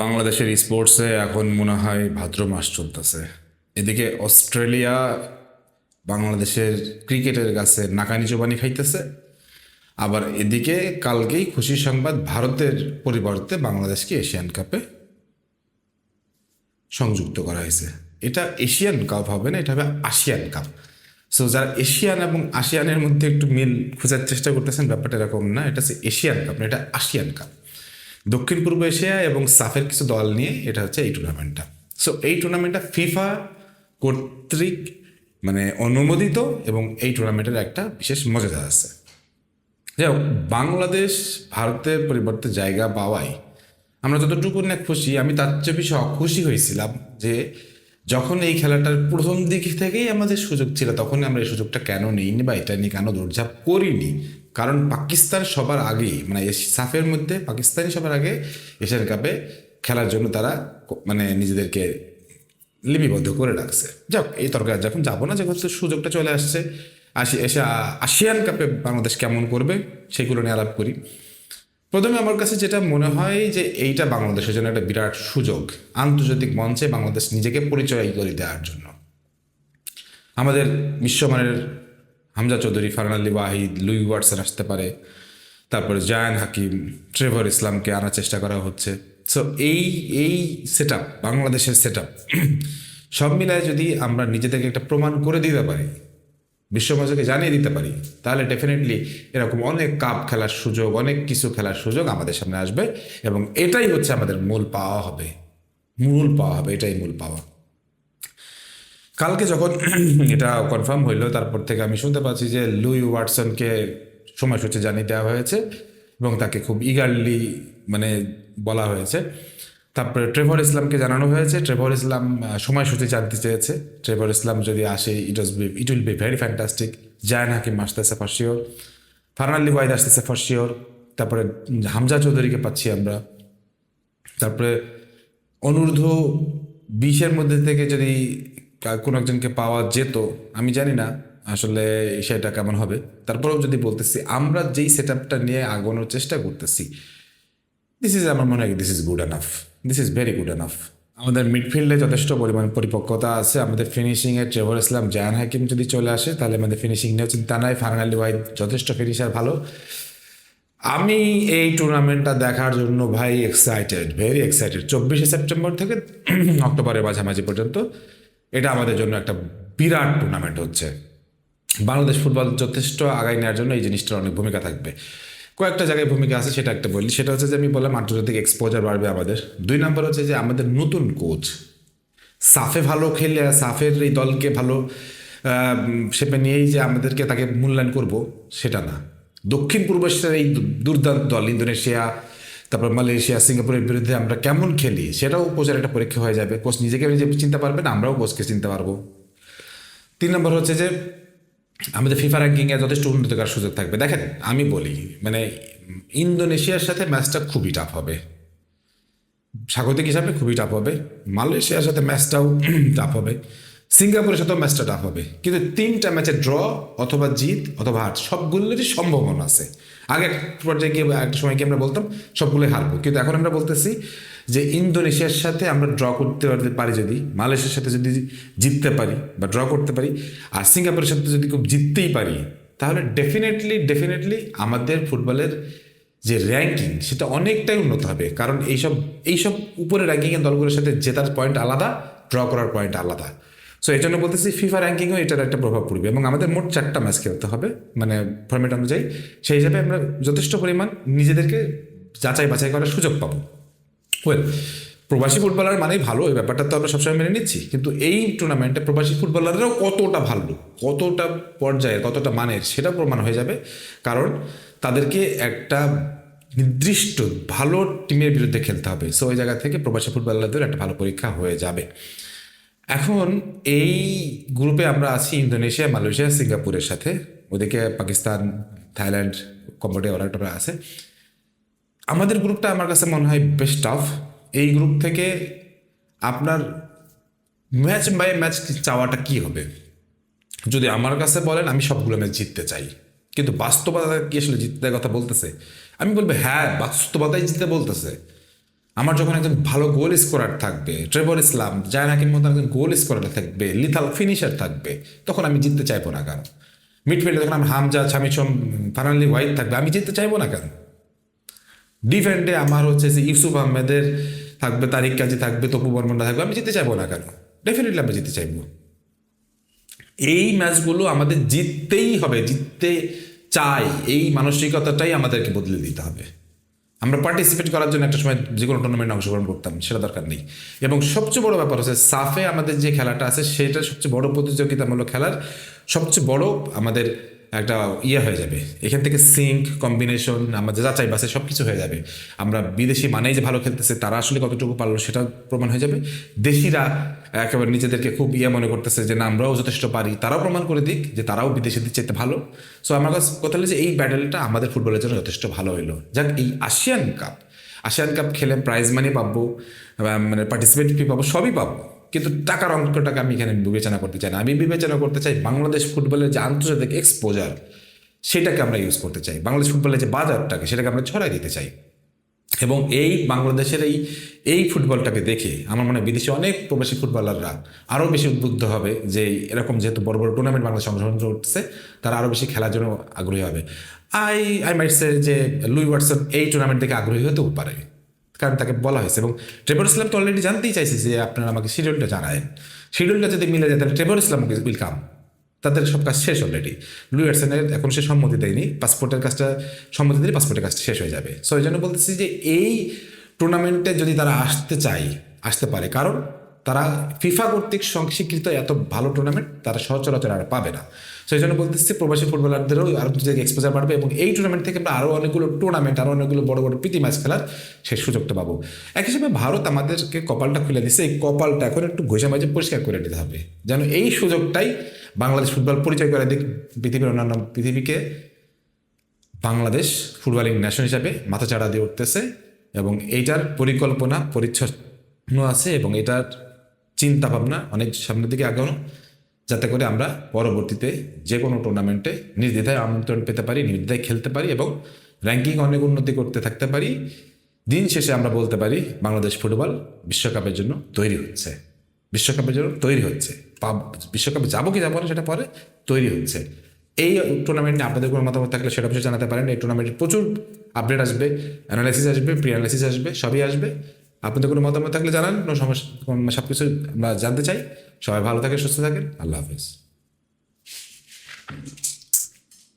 বাংলাদেশের স্পোর্টসে এখন মনে হয় ভাদ্র মাস চলতেছে। এদিকে অস্ট্রেলিয়া বাংলাদেশের ক্রিকেটের কাছে নাকানি চোবানি খাইতেছে, আবার এদিকে কালকেই খুশির সংবাদ, ভারতের পরিবর্তে বাংলাদেশকে এশিয়ান কাপে সংযুক্ত করা হয়েছে। এটা এশিয়ান কাপ হবে না, এটা হবে আসিয়ান কাপ। সো যারা এশিয়ান এবং আসিয়ানের মধ্যে একটু মিল খোঁজার চেষ্টা করতেছেন, ব্যাপারটা এরকম না, এটা হচ্ছে এশিয়ান কাপ না, এটা আসিয়ান কাপ। দক্ষিণ পূর্ব এশিয়া এবং সাফের কিছু দল নিয়ে এটা হচ্ছে এই টুর্নামেন্টটা। সো এই টুর্নামেন্টটা ফিফা কর্তৃক অনুমোদিত, এবং এই টুর্নামেন্টের একটা বিশেষ মর্যাদা আছে। যাই হোক, বাংলাদেশ ভারতের পরিবর্তে জায়গা পাওয়ায় আমরা যতটুকু না খুশি, আমি তার চেয়ে বেশি অখুশি হয়েছিলাম যে যখন এই খেলাটার প্রথম দিক থেকেই আমাদের সুযোগ ছিল, তখন আমরা এই সুযোগটা কেন নিইনি বা এটা নিয়ে কেন দৌড়ঝাঁপ করিনি। কারণ পাকিস্তান সবার আগেই, সাফের মধ্যে পাকিস্তানই সবার আগে এশিয়ান কাপে খেলার জন্য তারা নিজেদেরকে লিপিবদ্ধ করে রাখছে। যাক, এই তরকারি যখন যাবো না, যখন সুযোগটা চলে আসছে, আসিয়ান কাপে বাংলাদেশ কেমন করবে সেগুলো নিয়ে আলাপ করি। প্রথমে আমার কাছে যেটা মনে হয় যে এইটা বাংলাদেশের জন্য একটা বিরাট সুযোগ, আন্তর্জাতিক মঞ্চে বাংলাদেশ নিজেকে পরিচয় করে দেওয়ার জন্য। আমাদের বিশ্বমানের হামজা চৌধুরী, ফারহান আলী ওয়াহিদ, লুই ওয়াটসন আসতে পারে, তারপরে জায়ান হাকিম, ট্রেভর ইসলামকে আনার চেষ্টা করা হচ্ছে। সো এই এই সেট আপ, বাংলাদেশের সেট আপ সব মিলায় যদি আমরা নিজেদেরকে একটা প্রমাণ করে দিতে পারি, বিশ্বমঞ্চকে জানিয়ে দিতে পারি, তাহলে ডেফিনেটলি এরকম অনেক কাপ খেলার সুযোগ, অনেক কিছু খেলার সুযোগ আমাদের সামনে আসবে, এবং এটাই হচ্ছে আমাদের মূল পাওয়া হবে, এটাই মূল পাওয়া। কালকে যখন এটা কনফার্ম হইলো, তারপর থেকে আমি শুনতে পাচ্ছি যে লুই ওয়াটসনকে সময়সূচি জানিয়ে দেওয়া হয়েছে এবং তাকে খুব ইগারলি বলা হয়েছে। তারপরে ট্রেভর ইসলামকে জানানো হয়েছে, ট্রেভর ইসলাম সময়সূচি জানতে চেয়েছে। ট্রেভর ইসলাম যদি আসে, it will be very fantastic. Zayan Hakim আসতেছে ফর শিওর, ফারহান আলী ওয়াহিদ আসতেছে ফর শিওর, তারপরে হামজা চৌধুরীকে পাচ্ছি আমরা। তারপরে অনূর্ধ্ব-20 মধ্যে থেকে যদি কোনো একজনকে পাওয়া যেত, আমি জানি না আসলে সেটা কেমন হবে। তারপরেও যদি বলতেছি, আমরা যেই সেট আপটা নিয়ে আগানোর চেষ্টা করতেছি, আমার মনে হয় this is good enough, this is very good enough. আমাদের মিডফিল্ডে যথেষ্ট পরিমাণ পরিপক্কতা আছে। আমাদের ফিনিশিংয়ে ট্রেভর ইসলাম, জায়ান হাকিম যদি চলে আসে, তাহলে আমাদের ফিনিশিং নিয়েও চিন্তা নাই। ফারহান আলী ওয়াহিদ যথেষ্ট ফিনিশার, ভালো। আমি এই টুর্নামেন্টটা দেখার জন্য ভাই এক্সাইটেড, ভেরি এক্সাইটেড। 24 সেপ্টেম্বর থেকে অক্টোবরের মাঝামাঝি পর্যন্ত এটা আমাদের জন্য একটা বিরাট টুর্নামেন্ট হচ্ছে। বাংলাদেশ ফুটবল যথেষ্ট আগায় নেওয়ার জন্য এই জিনিসটার অনেক ভূমিকা থাকবে। কয়েকটা জায়গায় ভূমিকা আছে, সেটা একটা বলি। সেটা হচ্ছে যে আমি বললাম আন্তর্জাতিক এক্সপোজার বাড়বে আমাদের। 2 নম্বর হচ্ছে যে আমাদের নতুন কোচ সাফে ভালো খেলে, সাফের এই দলকে ভালো শেপে নিয়েই যে আমাদেরকে তাকে মূল্যায়ন করব সেটা না। দক্ষিণ পূর্ব এশিয়ার এই দুর্দান্ত দল, ইন্দোনেশিয়া, তারপর মালয়েশিয়া, সিঙ্গাপুরের বিরুদ্ধে আমরা কেমন খেলি সেটাও কোচের একটা পরীক্ষা হয়ে যাবে। কোচ নিজেকে নিজে চিনতে পারবেন, আমরাও কোচকে চিনতে পারবো। 3 নম্বর হচ্ছে যে আমাদের ফিফা র্যাঙ্কিংয়ে যথেষ্ট উন্নতি করার সুযোগ থাকবে। দেখেন, আমি বলি ইন্দোনেশিয়ার সাথে ম্যাচটা খুবই টাফ হবে, স্বাগতিক হিসাবে খুবই টাফ হবে। মালয়েশিয়ার সাথে ম্যাচটাও টাফ হবে, সিঙ্গাপুরের সাথেও ম্যাচটা টাফ হবে। কিন্তু 3টা ম্যাচে ড্র অথবা জিত অথবা হার সবগুলোরই সম্ভাবনা আছে। আগে এক পর্যায়ে গিয়ে একটা সময় গিয়ে আমরা বলতাম সবগুলোই হারবো, কিন্তু এখন আমরা বলতেছি যে ইন্দোনেশিয়ার সাথে আমরা ড্র করতে পারি, যদি মালয়েশিয়ার সাথে যদি জিততে পারি বা ড্র করতে পারি, আর সিঙ্গাপুরের সাথে যদি খুব জিততেই পারি, তাহলে ডেফিনেটলি আমাদের ফুটবলের যে র্যাঙ্কিং সেটা অনেকটাই উন্নত হবে। কারণ এইসব উপরে র্যাঙ্কিংয়ের দলগুলোর সাথে জেতার পয়েন্ট আলাদা, ড্র করার পয়েন্ট আলাদা। সো এই জন্য বলতেছি ফিফা র্যাঙ্কিংও এটার একটা প্রভাব পড়বে, এবং আমাদের মোট 4টা ম্যাচ খেলতে হবে ফরম্যাট অনুযায়ী। সেই হিসাবে আমরা যথেষ্ট পরিমাণ নিজেদেরকে যাচাই বাছাই করার সুযোগ পাবো। ওয়েল, প্রবাসী ফুটবলার মানেই ভালো, এই ব্যাপারটা তো আমরা সবসময় মেনে নিচ্ছি, কিন্তু এই টুর্নামেন্টে প্রবাসী ফুটবলাররাও কতটা ভালো, কতটা পর্যায়ে, কতটা মানের, সেটা প্রমাণ হয়ে যাবে। কারণ তাদেরকে একটা নির্দিষ্ট ভালো টিমের বিরুদ্ধে খেলতে হবে। সো ওই জায়গা থেকে প্রবাসী ফুটবলারদের একটা ভালো পরীক্ষা হয়ে যাবে। এখন এই গ্রুপে আমরা আছি ইন্দোনেশিয়া, মালয়েশিয়া, সিঙ্গাপুরের সাথে। ওদিকে পাকিস্তান, থাইল্যান্ড, কম্বোডিয়া, ওরা একটা আছে। আমাদের গ্রুপটা আমার কাছে মনে হয় বেশ টাফ। এই গ্রুপ থেকে আপনার ম্যাচ বাই ম্যাচ চাওয়াটা কি হবে? যদি আমার কাছে বলেন, আমি সবগুলো ম্যাচ জিততে চাই, কিন্তু বাস্তবতা কি আসলে জিততে কথা বলতেছে? আমি বলবো হ্যাঁ, বাস্তবতাই জিততে বলতেছে। আমার যখন একজন ভালো গোল স্কোরার থাকবে, ট্রেভর ইসলাম, জায়ান হাকিম মতো একজন গোল স্কোরার থাকবে, লিথাল ফিনিশার থাকবে, তখন আমি জিততে চাইবো না কেন? মিডফিল্ডে যখন আমার হামজা, ছামিসম, ফারহান ওয়াহিদ থাকবে, আমি জিততে চাইবো না কেন? ডিফেন্ডে আমার হচ্ছে যে ইউসুফ আহমেদের থাকবে, তারিক কাজী থাকবে, তপু বর্মনরা থাকবে, আমি জিততে চাইবো না কেন? ডেফিনেটলি আমি জিততে চাইবো। এই ম্যাচগুলো আমাদের জিততেই হবে, জিততে চাই, এই মানসিকতাটাই আমাদেরকে বদলে দিতে হবে। আমরা পার্টিসিপেট করার জন্য একটা সময় যে কোনো টুর্নামেন্টে অংশগ্রহণ করতাম, সেটা দরকার নেই। এবং সবচেয়ে বড় ব্যাপার হচ্ছে সাফে আমাদের যে খেলাটা আছে সেটা সবচেয়ে বড় প্রতিযোগিতামূলক খেলার সবচেয়ে বড় আমাদের একটা হয়ে যাবে। এখান থেকে সিঙ্ক কম্বিনেশন, আমাদের যাচাই বাছাই সব কিছু হয়ে যাবে। আমরা বিদেশি মানেই যে ভালো খেলতেছে, তারা আসলে কতটুকু পারলো সেটা প্রমাণ হয়ে যাবে। দেশিরা একেবারে নিজেদেরকে খুব মনে করতেছে যে না আমরাও যথেষ্ট পারি, তারাও প্রমাণ করে দিক যে তারাও বিদেশিদের চাইতে ভালো। সো আমার কাছে কথা হলো যে এই ব্যাটেলটা আমাদের ফুটবলের জন্য যথেষ্ট ভালো হইলো। যাক, এই আশিয়ান কাপ খেলে প্রাইজ মানি পাবো, মানে পার্টিসিপেট ফি পাবো, সবই পাবো, কিন্তু টাকার অঙ্কটাকে আমি এখানে বিবেচনা করতে চাই না। আমি বিবেচনা করতে চাই বাংলাদেশ ফুটবলের যে আন্তর্জাতিক এক্সপোজার, সেটাকে আমরা ইউজ করতে চাই। বাংলাদেশ ফুটবলের যে বাজারটাকে, সেটাকে আমরা ছড়াই দিতে চাই। এবং এই বাংলাদেশের এই ফুটবলটাকে দেখে আমার মনে হয় বিদেশি অনেক প্রবাসী ফুটবলাররা আরও বেশি উদ্বুদ্ধ হবে যে এরকম যেহেতু বড় বড় টুর্নামেন্ট বাংলাদেশ অংশগ্রহণ করতেছে, তারা আরও বেশি খেলার জন্য আগ্রহী হবে। আই মাইট সে যে লুই ওয়াটসন এই টুর্নামেন্ট থেকে আগ্রহী হতেও পারে, কারণ তাকে বলা হয়েছে। এবং ট্রেভর ইসলাম তো অলরেডি জানতেই চাইছে যে আপনারা আমাকে শিডিউলটা জানায়, শিডিউলটা যদি মিলে যায় তাহলে ট্রেভর ইসলাম উইল কাম। তাদের সব কাজ শেষ অলরেডি। লুই ওয়াটসনের এখন সে সম্মতি দেয়নি, পাসপোর্টের কাজটা সম্মতি দিলে পাসপোর্টের কাজটা শেষ হয়ে যাবে। সো এই জন্য বলতেছি যে এই টুর্নামেন্টে যদি তারা আসতে পারে, কারণ তারা ফিফা কর্তৃক স্বীকৃত এত ভালো টুর্নামেন্ট তারা সচরাচর আর পাবে না। সেই জন্য বলতেছি প্রবাসী ফুটবলারদেরও আরও দু জায়গায় এক্সপোজার বাড়বে, এবং এই টুর্নামেন্ট থেকে আমরা আরও অনেকগুলো টুর্নামেন্ট, আরও অনেকগুলো বড় বড় প্রীতি ম্যাচ খেলার সেই সুযোগটা পাবো। এক হিসেবে ভারত আমাদেরকে কপালটা খুলে দিচ্ছে, এই কপালটা এখন একটু ঘষে মাঝে পরিষ্কার করে নিতে হবে, যেন এই সুযোগটাই বাংলাদেশ ফুটবল পরিচয় করে দিক পৃথিবীর অন্যান্য পৃথিবীকে। বাংলাদেশ ফুটবলিং ন্যাশন হিসাবে মাথাচাড়া দিয়ে উঠতেছে, এবং এইটার পরিকল্পনা পরিচ্ছন্ন আছে, এবং এটার চিন্তা ভাবনা অনেক সামনের দিকে আগানো, যাতে করে আমরা পরবর্তীতে যে কোনো টুর্নামেন্টে নির্দ্বিধায় আমন্ত্রণ পেতে পারি, নির্দ্বিধায় খেলতে পারি, এবং র্যাঙ্কিং অনেক উন্নতি করতে থাকতে পারি। দিন শেষে আমরা বলতে পারি বাংলাদেশ ফুটবল বিশ্বকাপের জন্য তৈরি হচ্ছে, বিশ্বকাপে যাবো কি যাবো না সেটা পরে, তৈরি হচ্ছে। এই টুর্নামেন্টে আপনাদের কোনো মতামত থাকলে সেটা অবশ্যই জানাতে পারেন। এই টুর্নামেন্টে প্রচুর আপডেট আসবে, অ্যানালাইসিস আসবে, প্রি অ্যানালাইসিস আসবে, সবই আসবে। আপনাদের কোনো মতামত থাকলে জানান, কোনো সমস্যা, সব কিছু আমরা জানতে চাই। সবাই ভালো থাকেন, সুস্থ থাকেন, আল্লাহ হাফিজ।